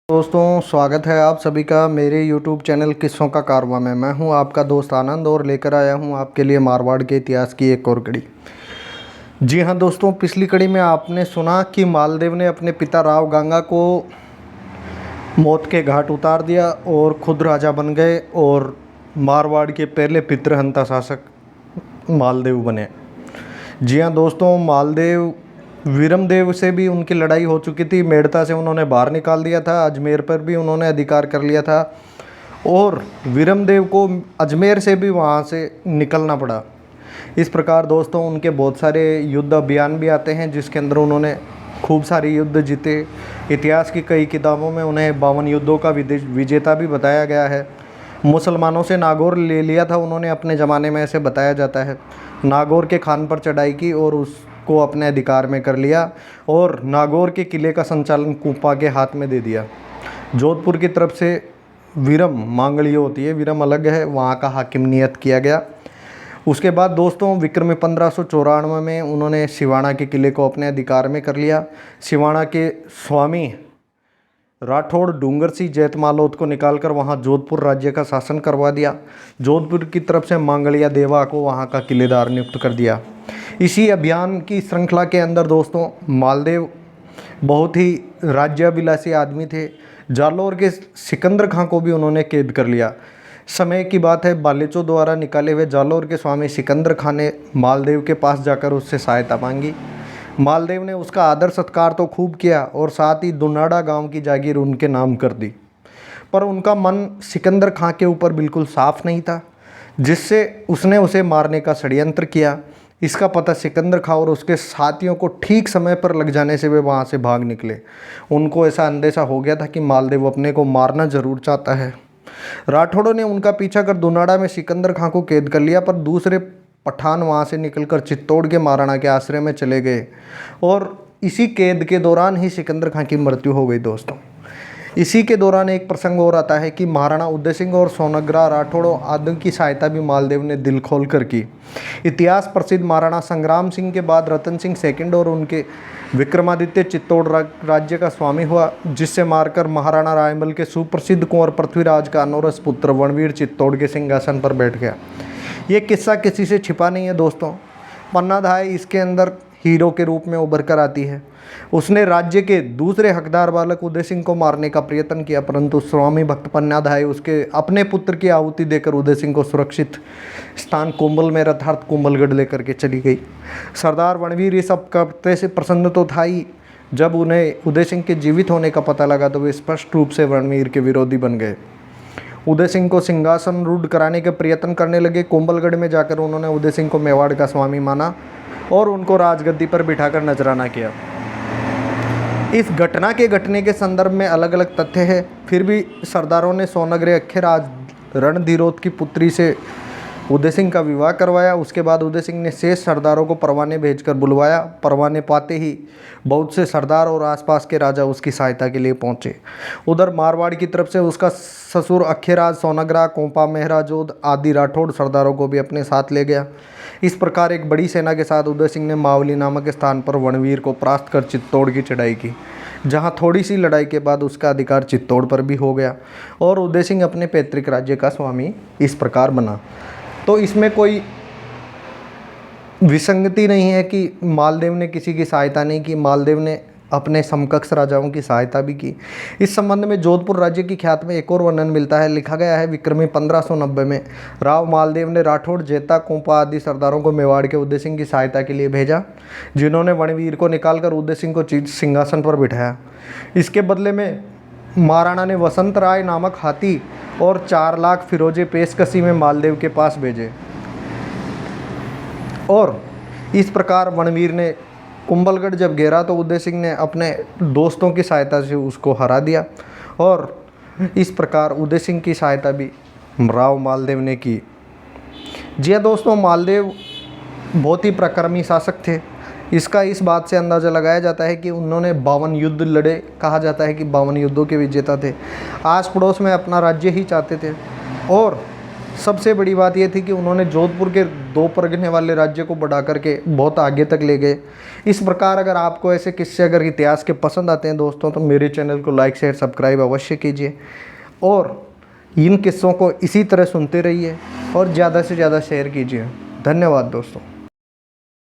दोस्तों, स्वागत है आप सभी का मेरे YouTube चैनल किस्सों का कारवां में। मैं हूं आपका दोस्त आनंद और लेकर आया हूं आपके लिए मारवाड़ के इतिहास की एक और कड़ी। जी हां दोस्तों, पिछली कड़ी में आपने सुना कि मालदेव ने अपने पिता राव गांगा को मौत के घाट उतार दिया और खुद राजा बन गए और मारवाड़ के पहले पितृहंता शासक मालदेव बने। जी हाँ दोस्तों, मालदेव वीरमदेव से भी उनकी लड़ाई हो चुकी थी। मेड़ता से उन्होंने बाहर निकाल दिया था, अजमेर पर भी उन्होंने अधिकार कर लिया था और वीरमदेव को अजमेर से भी वहाँ से निकलना पड़ा। इस प्रकार दोस्तों उनके बहुत सारे युद्ध अभियान भी आते हैं जिसके अंदर उन्होंने खूब सारे युद्ध जीते। इतिहास की कई किताबों में उन्हें 52 युद्धों का विजेता भी बताया गया है। मुसलमानों से नागौर ले लिया था उन्होंने अपने ज़माने में, ऐसे बताया जाता है। नागौर के खान पर चढ़ाई की और उसको अपने अधिकार में कर लिया और नागौर के किले का संचालन कुंपा के हाथ में दे दिया। जोधपुर की तरफ से वीरम मांगलियो होती है, वीरम अलग है, वहाँ का हाकिम नियत किया गया। उसके बाद दोस्तों विक्रम 1594 में उन्होंने सिवाना के किले को अपने अधिकार में कर लिया। सिवाना के स्वामी राठौड़ डूंगर सिंह जैतमालोद को निकालकर वहां जोधपुर राज्य का शासन करवा दिया। जोधपुर की तरफ से मांगलिया देवा को वहां का किलेदार नियुक्त कर दिया। इसी अभियान की श्रृंखला के अंदर दोस्तों मालदेव बहुत ही राज्याभिलाषी आदमी थे। जालौर के सिकंदर खां को भी उन्होंने कैद कर लिया। समय की बात है, बालेचो द्वारा निकाले हुए जालौर के स्वामी सिकंदर खां ने मालदेव के पास जाकर उससे सहायता मांगी। मालदेव ने उसका आदर सत्कार तो खूब किया और साथ ही दुनाड़ा गांव की जागीर उनके नाम कर दी, पर उनका मन सिकंदर खां के ऊपर बिल्कुल साफ नहीं था, जिससे उसने उसे मारने का षड्यंत्र किया। इसका पता सिकंदर खां और उसके साथियों को ठीक समय पर लग जाने से वे वहां से भाग निकले। उनको ऐसा अंदेशा हो गया था कि मालदेव अपने को मारना जरूर चाहता है। राठौड़ों ने उनका पीछा कर दुनाड़ा में सिकंदर खां को कैद कर लिया, पर दूसरे पठान वहाँ से निकलकर चित्तौड़ के महाराणा के आश्रय में चले गए और इसी कैद के दौरान ही सिकंदर खां की मृत्यु हो गई। दोस्तों इसी के दौरान एक प्रसंग और आता है कि महाराणा उदय सिंह और सोनग्रा राठौड़ों आदि की सहायता भी मालदेव ने दिल खोल कर की। इतिहास प्रसिद्ध महाराणा संग्राम सिंह के बाद रतन सिंह सेकंड और उनके विक्रमादित्य चित्तौड़ राज्य का स्वामी हुआ, जिससे मारकर महाराणा रायमल के सुप्रसिद्ध कुंवर पृथ्वीराज का अनौरस पुत्र वनवीर चित्तौड़ के सिंहासन पर बैठ गया। ये किस्सा किसी से छिपा नहीं है दोस्तों। पन्नाधाय इसके अंदर हीरो के रूप में उभर कर आती है। उसने राज्य के दूसरे हकदार बालक उदय सिंह को मारने का प्रयत्न किया, परंतु स्वामी भक्त पन्नाधाय उसके अपने पुत्र की आहुति देकर उदय सिंह को सुरक्षित स्थान कुंभल में अर्थात कुंभलगढ़ लेकर के चली गई। सरदार वनवीर ये सब करते से प्रसन्न तो था ही, जब उन्हें उदय सिंह के जीवित होने का पता लगा तो वे स्पष्ट रूप से वनवीर के विरोधी बन गए। उदय सिंह को सिंहासन रूढ़ कराने के प्रयत्न करने लगे। कुंभलगढ़ में जाकर उन्होंने उदय सिंह को मेवाड़ का स्वामी माना और उनको राजगद्दी पर बिठाकर नजराना किया। इस घटना के घटने के संदर्भ में अलग अलग तथ्य हैं, फिर भी सरदारों ने सोनग्रे अख्यराज रणधीरोत की पुत्री से उदय सिंह का विवाह करवाया। उसके बाद उदय सिंह ने शेष सरदारों को परवाने भेजकर बुलवाया। परवाने पाते ही बहुत से सरदार और आसपास के राजा उसकी सहायता के लिए पहुंचे। उधर मारवाड़ की तरफ से उसका ससुर अख्यराज सोनग्रा, कोंपा, मेहराजोध आदि राठौड़ सरदारों को भी अपने साथ ले गया। इस प्रकार एक बड़ी सेना के साथ उदय सिंह ने मावली नामक स्थान पर वनवीर को परास्त कर चित्तौड़ की चढ़ाई की, जहां थोड़ी सी लड़ाई के बाद उसका अधिकार चित्तौड़ पर भी हो गया और उदय सिंह अपने पैतृक राज्य का स्वामी इस प्रकार बना। तो इसमें कोई विसंगति नहीं है कि मालदेव ने किसी की सहायता नहीं की, मालदेव ने अपने समकक्ष राजाओं की सहायता भी की। इस संबंध में जोधपुर राज्य की ख्यात में एक और वर्णन मिलता है। लिखा गया है विक्रमी 1590 में राव मालदेव ने राठौड़, जेता, कोंपा आदि सरदारों को मेवाड़ के उदय सिंह की सहायता के लिए भेजा, जिन्होंने वनवीर को निकालकर उदय सिंह को सिंहासन पर बिठाया। इसके बदले में महाराणा ने वसंत राय नामक हाथी और 4 लाख फिरोजे पेशकशी में मालदेव के पास भेजे और इस प्रकार वनवीर ने कुंभलगढ़ जब घेरा तो उदय सिंह ने अपने दोस्तों की सहायता से उसको हरा दिया और इस प्रकार उदय सिंह की सहायता भी राव मालदेव ने की। जी हाँ दोस्तों, मालदेव बहुत ही पराक्रमी शासक थे। इसका इस बात से अंदाज़ा लगाया जाता है कि उन्होंने 52 युद्ध लड़े। कहा जाता है कि 52 युद्धों के विजेता थे। आस पड़ोस में अपना राज्य ही चाहते थे और सबसे बड़ी बात ये थी कि उन्होंने जोधपुर के 2 परगने वाले राज्य को बढ़ा करके बहुत आगे तक ले गए। इस प्रकार अगर आपको ऐसे किस्से अगर इतिहास के पसंद आते हैं दोस्तों, तो मेरे चैनल को लाइक शेयर सब्सक्राइब अवश्य कीजिए और इन किस्सों को इसी तरह सुनते रहिए और ज़्यादा से ज़्यादा शेयर कीजिए। धन्यवाद दोस्तों।